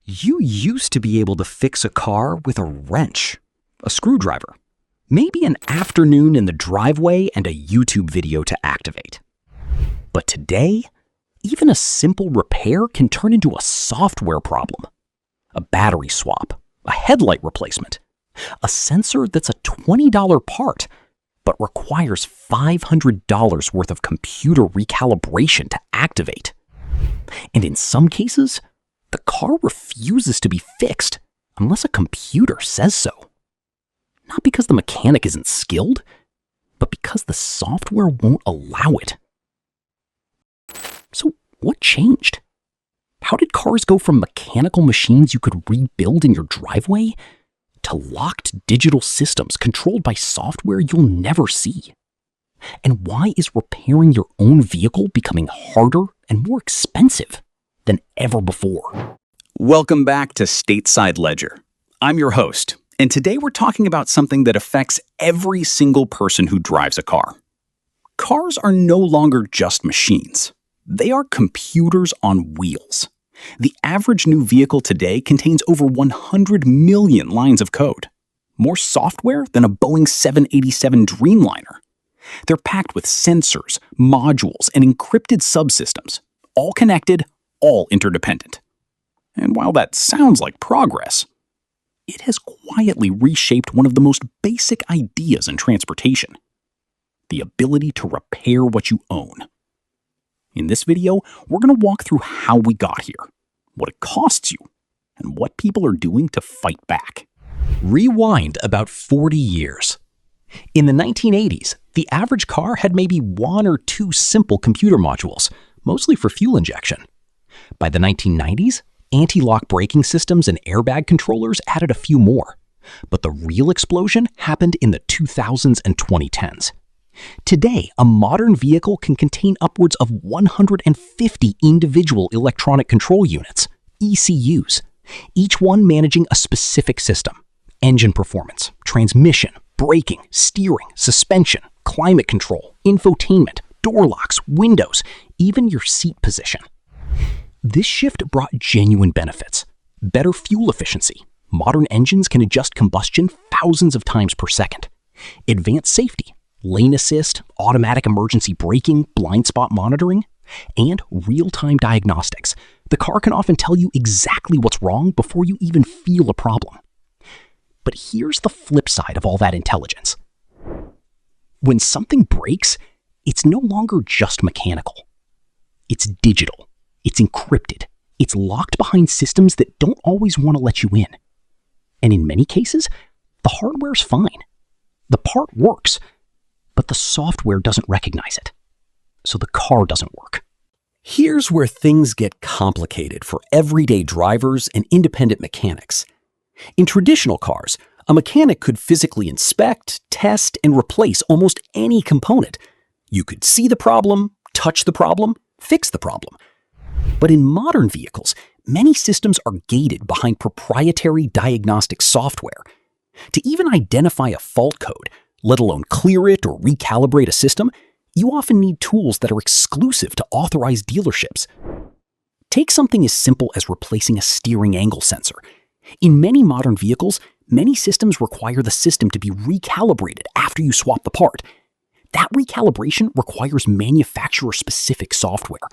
You used to be able to fix a car with a wrench, a screwdriver, maybe an afternoon in the driveway and a YouTube video to activate. But today, even a simple repair can turn into a software problem. A battery swap, a headlight replacement, a sensor that's a $20 part, but requires $500 worth of computer recalibration to activate. And in some cases, the car refuses to be fixed unless a computer says so. Not because the mechanic isn't skilled, but because the software won't allow it. So what changed? How did cars go from mechanical machines you could rebuild in your driveway to locked digital systems controlled by software you'll never see? And why is repairing your own vehicle becoming harder and more expensive than ever before? Welcome back to Stateside Ledger. I'm your host, and today we're talking about something that affects every single person who drives a car. Cars are no longer just machines. They are computers on wheels. The average new vehicle today contains over 100 million lines of code, more software than a Boeing 787 Dreamliner. They're packed with sensors, modules, and encrypted subsystems, all connected, all interdependent. And while that sounds like progress, it has quietly reshaped one of the most basic ideas in transportation: the ability to repair what you own. In this video, we're going to walk through how we got here, what it costs you, and what people are doing to fight back. Rewind about 40 years. In the 1980s, the average car had maybe one or two simple computer modules, mostly for fuel injection. By the 1990s, anti-lock braking systems and airbag controllers added a few more. But the real explosion happened in the 2000s and 2010s. Today, a modern vehicle can contain upwards of 150 individual electronic control units, ECUs, each one managing a specific system: engine performance, transmission, braking, steering, suspension, climate control, infotainment, door locks, windows, even your seat position. This shift brought genuine benefits: better fuel efficiency. Modern engines can adjust combustion thousands of times per second. Advanced safety, lane assist, automatic emergency braking, blind spot monitoring, and real-time diagnostics. The car can often tell you exactly what's wrong before you even feel a problem. But here's the flip side of all that intelligence. When something breaks, it's no longer just mechanical. It's digital. It's encrypted. It's locked behind systems that don't always want to let you in. And in many cases, the hardware's fine. The part works, but the software doesn't recognize it. So the car doesn't work. Here's where things get complicated for everyday drivers and independent mechanics. In traditional cars, a mechanic could physically inspect, test, and replace almost any component. You could see the problem, touch the problem, fix the problem. But in modern vehicles, many systems are gated behind proprietary diagnostic software. To even identify a fault code, let alone clear it or recalibrate a system, you often need tools that are exclusive to authorized dealerships. Take something as simple as replacing a steering angle sensor. In many modern vehicles, many systems require the system to be recalibrated after you swap the part. That recalibration requires manufacturer-specific software.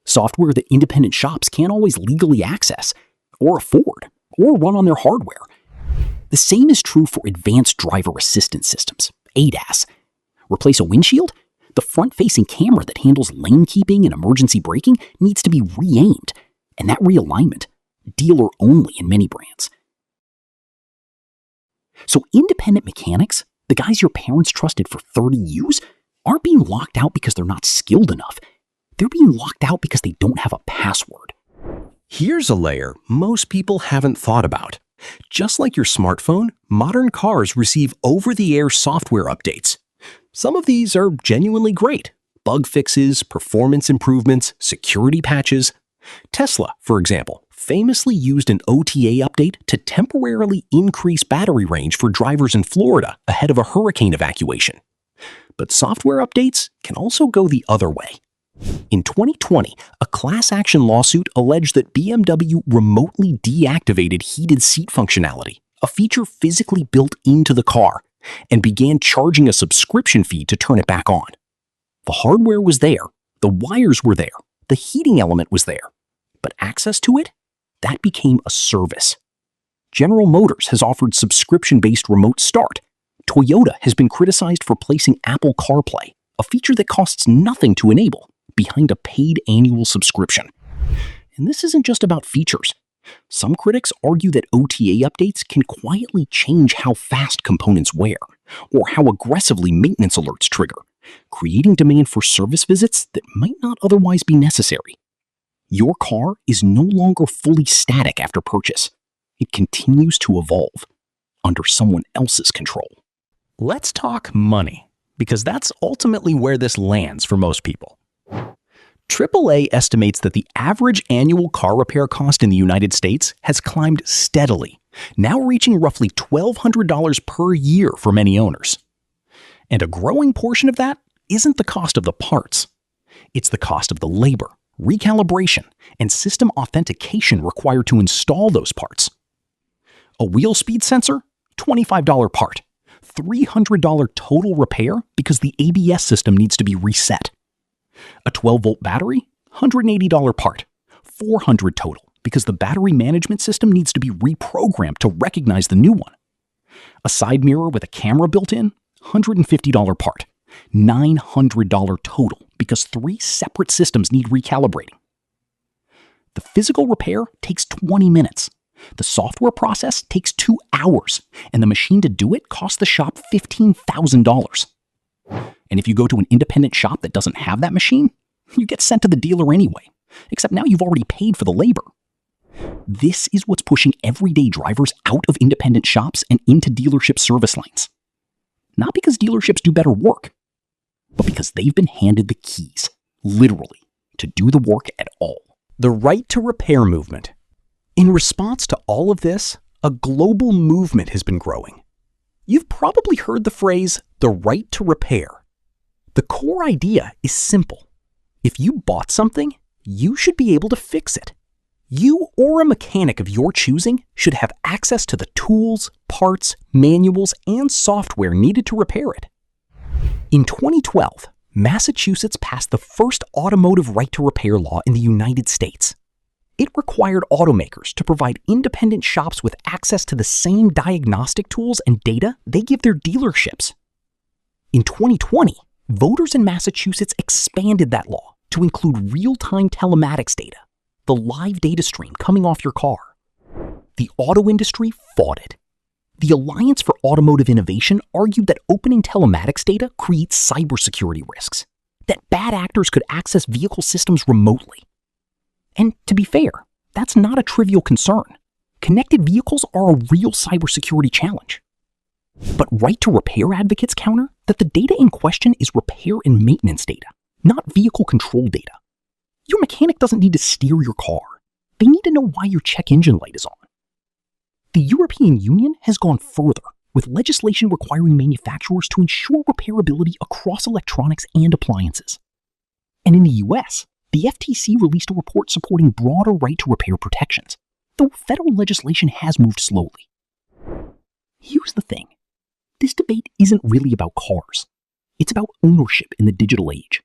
Software that independent shops can't always legally access, or afford, or run on their hardware. The same is true for advanced driver assistance systems, ADAS. Replace a windshield? The front-facing camera that handles lane keeping and emergency braking needs to be re-aimed, and that realignment, dealer only in many brands. So independent mechanics, the guys your parents trusted for 30 years, aren't being locked out because they're not skilled enough. They're being locked out because they don't have a password. Here's a layer most people haven't thought about. Just like your smartphone, modern cars receive over-the-air software updates. Some of these are genuinely great: bug fixes, performance improvements, security patches. Tesla, for example, famously used an OTA update to temporarily increase battery range for drivers in Florida ahead of a hurricane evacuation. But software updates can also go the other way. In 2020, a class action lawsuit alleged that BMW remotely deactivated heated seat functionality, a feature physically built into the car, and began charging a subscription fee to turn it back on. The hardware was there, the wires were there, the heating element was there, but access to it? That became a service. General Motors has offered subscription-based remote start. Toyota has been criticized for placing Apple CarPlay, a feature that costs nothing to enable, behind a paid annual subscription. And this isn't just about features. Some critics argue that OTA updates can quietly change how fast components wear, or how aggressively maintenance alerts trigger, creating demand for service visits that might not otherwise be necessary. Your car is no longer fully static after purchase. It continues to evolve under someone else's control. Let's talk money, because that's ultimately where this lands for most people. AAA estimates that the average annual car repair cost in the United States has climbed steadily, now reaching roughly $1,200 per year for many owners. And a growing portion of that isn't the cost of the parts. It's the cost of the labor, recalibration, and system authentication required to install those parts. A wheel speed sensor? $25 part. $300 total repair because the ABS system needs to be reset. A 12-volt battery? $180 part. $400 total because the battery management system needs to be reprogrammed to recognize the new one. A side mirror with a camera built in? $150 part. $900 total because 3 separate systems need recalibrating. The physical repair takes 20 minutes. The software process takes 2 hours, and the machine to do it costs the shop $15,000. And if you go to an independent shop that doesn't have that machine, you get sent to the dealer anyway, except now you've already paid for the labor. This is what's pushing everyday drivers out of independent shops and into dealership service lanes. Not because dealerships do better work, but because they've been handed the keys, literally, to do the work at all. The right to repair movement. In response to all of this, a global movement has been growing. You've probably heard the phrase, the right to repair. The core idea is simple. If you bought something, you should be able to fix it. You or a mechanic of your choosing should have access to the tools, parts, manuals, and software needed to repair it. In 2012, Massachusetts passed the first automotive right to repair law in the United States. It required automakers to provide independent shops with access to the same diagnostic tools and data they give their dealerships. In 2020, voters in Massachusetts expanded that law to include real-time telematics data, the live data stream coming off your car. The auto industry fought it. The Alliance for Automotive Innovation argued that opening telematics data creates cybersecurity risks, that bad actors could access vehicle systems remotely. And to be fair, that's not a trivial concern. Connected vehicles are a real cybersecurity challenge. But right to repair advocates counter that the data in question is repair and maintenance data, not vehicle control data. Your mechanic doesn't need to steer your car. They need to know why your check engine light is on. The European Union has gone further, with legislation requiring manufacturers to ensure repairability across electronics and appliances. And in the US, the FTC released a report supporting broader right to repair protections, though federal legislation has moved slowly. Here's the thing. This debate isn't really about cars. It's about ownership in the digital age.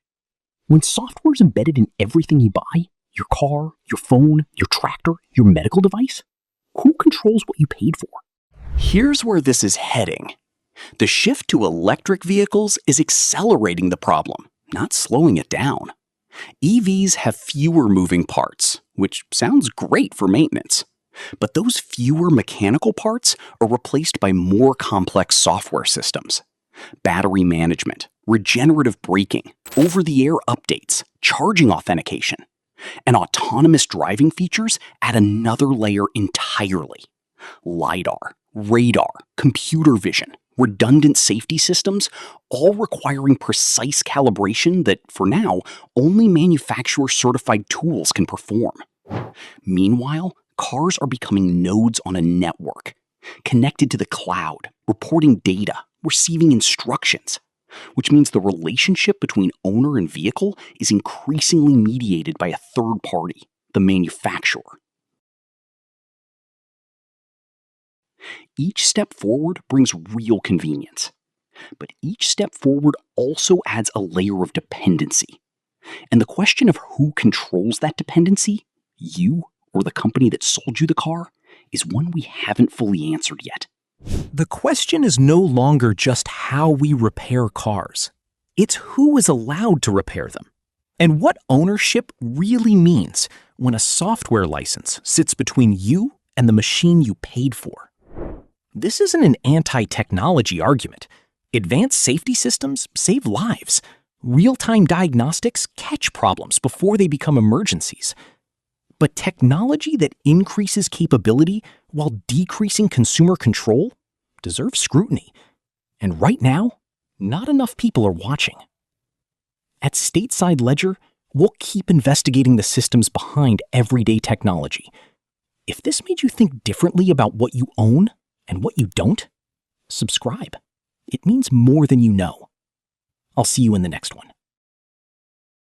When software is embedded in everything you buy, your car, your phone, your tractor, your medical device, who controls what you paid for? Here's where this is heading. The shift to electric vehicles is accelerating the problem, not slowing it down. EVs have fewer moving parts, which sounds great for maintenance. But those fewer mechanical parts are replaced by more complex software systems. Battery management, regenerative braking, over-the-air updates, charging authentication, and autonomous driving features add another layer entirely. LiDAR, radar, computer vision, redundant safety systems, all requiring precise calibration that, for now, only manufacturer-certified tools can perform. Meanwhile, cars are becoming nodes on a network, connected to the cloud, reporting data, receiving instructions. which means the relationship between owner and vehicle is increasingly mediated by a third party, the manufacturer. Each step forward brings real convenience, but each step forward also adds a layer of dependency. And the question of who controls that dependency, you or the company that sold you the car, is one we haven't fully answered yet. The question is no longer just how we repair cars. It's who is allowed to repair them, and what ownership really means when a software license sits between you and the machine you paid for. This isn't an anti-technology argument. Advanced safety systems save lives. Real-time diagnostics catch problems before they become emergencies. But technology that increases capability while decreasing consumer control deserves scrutiny. And right now, not enough people are watching. At Stateside Ledger, we'll keep investigating the systems behind everyday technology. If this made you think differently about what you own and what you don't, subscribe. It means more than you know. I'll see you in the next one.